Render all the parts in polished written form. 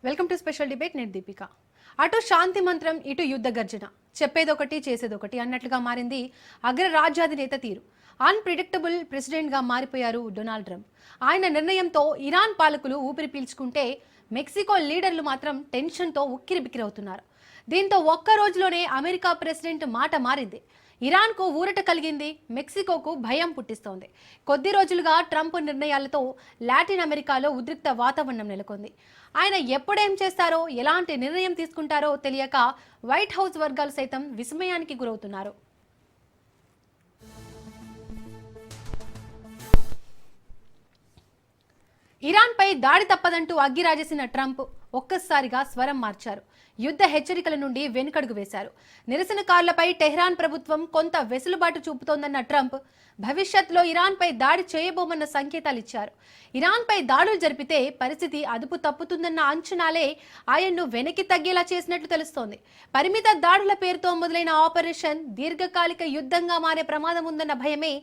Welcome to special debate. నేను దీపిక. అటు శాంతి మంత్రం, ఇటు యుద్ధ గర్జన, చెప్పేదొకటి చేసేదొకటి అన్నట్లుగా మారింది అగ్ర రాజ్యాధినేత తీరు. అన్ప్రిడిక్టబుల్ ప్రెసిడెంట్గా మారిపోయారు డొనాల్డ్ ట్రంప్. ఆయన నిర్ణయంతో ఇరాన్ పాలకులు ఊపిరి పీల్చుకుంటే మెక్సికో లీడర్లు మాత్రం టెన్షన్తో ఉక్కిరిబిక్కిరవుతున్నారు. దీంతో ఒక్క రోజులోనే అమెరికా ప్రెసిడెంట్ మాట మారింది. ఇరాన్కు ఊరట కలిగింది, మెక్సికోకు భయం పుట్టిస్తోంది. కొద్ది రోజులుగా ట్రంప్ నిర్ణయాలతో లాటిన్ అమెరికాలో ఉద్రిక్త వాతావరణం నెలకొంది. ఆయన ఎప్పుడేం చేస్తారో, ఎలాంటి నిర్ణయం తీసుకుంటారో తెలియక వైట్ హౌస్ వర్గాలు సైతం విస్మయానికి గురవుతున్నారు. ఇరాన్పై దాడి తప్పదంటూ అగ్గిరాజేసిన ట్రంప్ ఒక్కసారిగా స్వరం మార్చారు. యుద్ధ హెచ్చరికల నుండి వెనుకడుగు వేశారు. నిరసనకారులపై టెహ్రాన్ ప్రభుత్వం కొంత వెసులుబాటు చూపుతోందన్న ట్రంప్ భవిష్యత్తులో ఇరాన్పై దాడి చేయబోమన్న సంకేతాలు ఇచ్చారు. ఇరాన్పై దాడులు జరిపితే పరిస్థితి అదుపు తప్పుతుందన్న అంచనాలే ఆయన్ను వెనక్కి తగ్గేలా చేసినట్లు తెలుస్తోంది. పరిమిత దాడుల పేరుతో మొదలైన ఆపరేషన్ దీర్ఘకాలిక యుద్ధంగా మారే ప్రమాదం ఉందన్న భయమే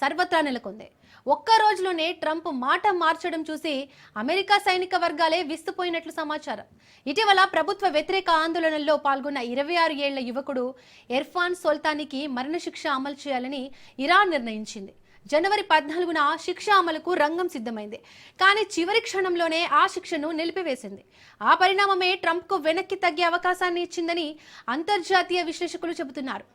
సర్వత్రా నెలకొంది. ఒక్క రోజులోనే ట్రంప్ మాట మార్చడం చూసి అమెరికా సైనిక వర్గాలే విస్తుపోయినట్లు సమాచారం. ఇటీవల ప్రభుత్వ వ్యతిరేక ఆందోళనల్లో పాల్గొన్న 26 ఏళ్ల యువకుడు ఇర్ఫాన్ సోల్తానికి మరణశిక్ష అమలు చేయాలని ఇరాన్ నిర్ణయించింది. జనవరి 14న శిక్ష అమలుకు రంగం సిద్ధమైంది. కానీ చివరి క్షణంలోనే ఆ శిక్షను నిలిపివేసింది. ఆ పరిణామమే ట్రంప్కు వెనక్కి తగ్గే అవకాశాన్ని ఇచ్చిందని అంతర్జాతీయ విశ్లేషకులు చెబుతున్నారు.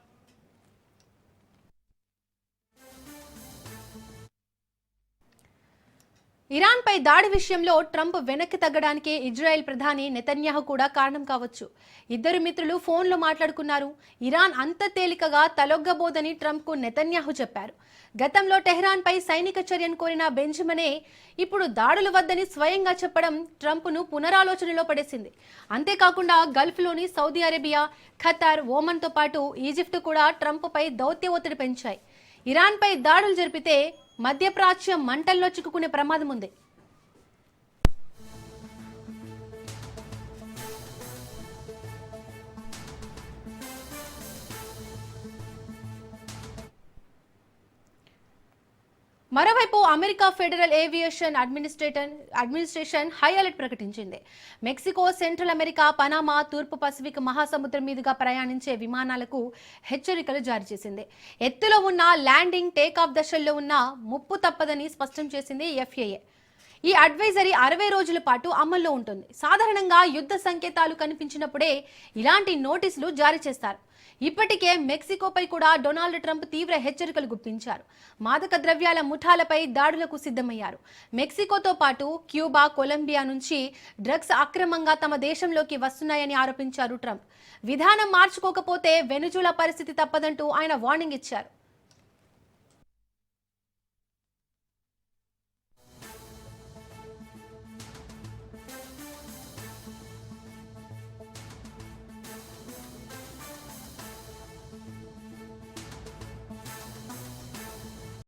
ఇరాన్పై దాడి విషయంలో ట్రంప్ వెనక్కి తగ్గడానికి ఇజ్రాయెల్ ప్రధాని నెతన్యాహు కూడా కారణం కావచ్చు. ఇద్దరు మిత్రులు ఫోన్లో మాట్లాడుకున్నారు. ఇరాన్ అంత తేలికగా తలొగ్గబోదని ట్రంప్కు నెతన్యాహు చెప్పారు. గతంలో టెహ్రాన్పై సైనిక చర్యను కోరిన బెంజమినే ఇప్పుడు దాడులు వద్దని స్వయంగా చెప్పడం ట్రంప్ను పునరాలోచనలో పడేసింది. అంతేకాకుండా గల్ఫ్లోని సౌదీ అరేబియా, ఖతార్, ఓమన్తో పాటు ఈజిప్ట్ కూడా ట్రంప్పై దౌత్య ఒత్తిడి పెంచాయి. ఇరాన్పై దాడులు జరిపితే మధ్యప్రాచ్యం మంటల్లో చిక్కుకునే ప్రమాదం ఉంది. మరోవైపు America federal aviation administration high alert ప్రకటించింది. మెక్సికో, సెంట్రల్ అమెరికా, పనామా, తూర్పు పసిఫిక్ మహాసముద్రం మీదుగా ప్రయాణించే విమానాలకు హెచ్చరికలు జారీ చేసింది. ఎత్తులో ఉన్న ల్యాండింగ్, టేకాఫ్ దశల్లో ఉన్న ముప్పు తప్పదని స్పష్టం చేసింది FAA. ఈ అడ్వైజరీ 60 రోజుల పాటు అమల్లో ఉంటుంది. సాధారణంగా యుద్ధ సంకేతాలు కనిపించినప్పుడే ఇలాంటి నోటీసులు జారీ చేస్తారు. ఇప్పటికే మెక్సికోపై కూడా డొనాల్డ్ ట్రంప్ తీవ్ర హెచ్చరికలు గుప్పించారు. మాదక ద్రవ్యాల ముఠాలపై దాడులకు సిద్ధమయ్యారు. మెక్సికోతో పాటు క్యూబా, కొలంబియా నుంచి డ్రగ్స్ అక్రమంగా తమ దేశంలోకి వస్తున్నాయని ఆరోపించారు ట్రంప్. విధానం మార్చుకోకపోతే వెనుజులా పరిస్థితి తప్పదంటూ ఆయన వార్నింగ్ ఇచ్చారు.